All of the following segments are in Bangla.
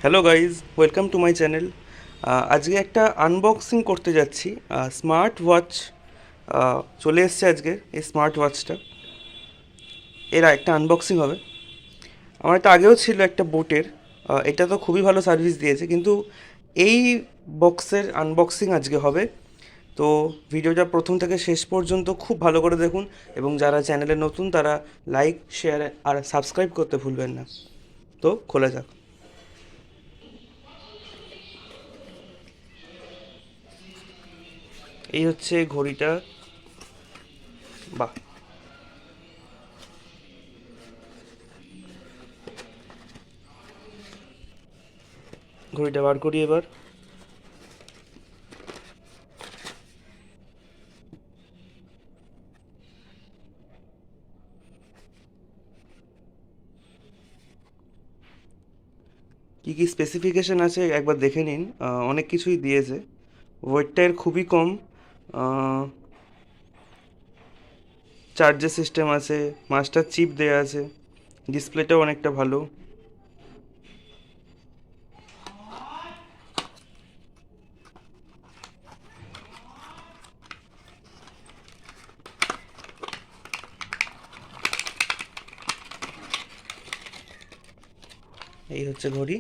Hello guys, welcome to my channel. আজকে একটা আনবক্সিং করতে যাচ্ছি। স্মার্ট ওয়াচ চলে এসছে আজকে। এই স্মার্ট ওয়াচটা এর একটা আনবক্সিং হবে। আমার একটা আগেও ছিল একটা বোটের। এটা তো খুবই ভালো সার্ভিস দিয়েছে, কিন্তু এই বক্সের আনবক্সিং আজকে হবে। তো ভিডিওটা প্রথম থেকে শেষ পর্যন্ত খুব ভালো করে দেখুন, এবং যারা চ্যানেলে নতুন তারা লাইক, শেয়ার আর সাবস্ক্রাইব করতে ভুলবেন না। তো খোলা যাক। এই হচ্ছে ঘড়িটা। বাহ, ঘড়িটা বার করি এবার। কী কী স্পেসিফিকেশান আছে একবার দেখে নিন। অনেক কিছুই দিয়েছে। ওয়েটটা এর খুবই কম। চার্জার সিস্টেম আছে, মাস্টার চিপ দেয়া আছে, ডিসপ্লেটাও অনেকটা ভালো। এই হচ্ছে ঘড়ি।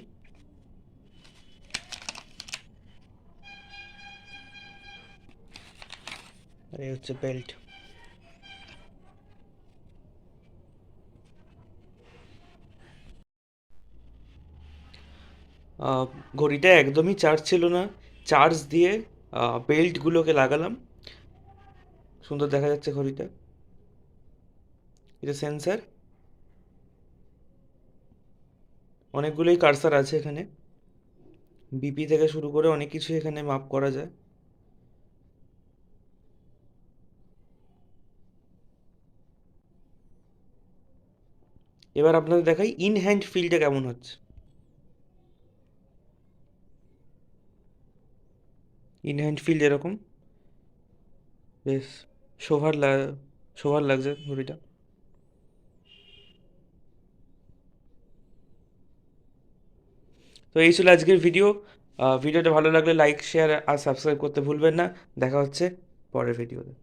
আর এই হচ্ছে বেল্ট। ঘড়িটা একদমই চার্জ ছিল না। চার্জ দিয়ে বেল্টগুলোকে লাগালাম। সুন্দর দেখা যাচ্ছে ঘড়িটা। এটা সেন্সার। অনেকগুলোই কার্সার আছে এখানে। বিপি থেকে শুরু করে অনেক কিছু এখানে মাপ করা যায়। এবার আপনাদের দেখাই ইন হ্যান্ড ফিলটা কেমন হচ্ছে। ইন হ্যান্ড ফিল এরকম বেশ শোভার লা শোভার লাগছে ঘড়িটা। তো এই ছিল আজকের ভিডিও। ভিডিওটা ভালো লাগলে লাইক, শেয়ার আর সাবস্ক্রাইব করতে ভুলবেন না। দেখা হচ্ছে পরের ভিডিওতে।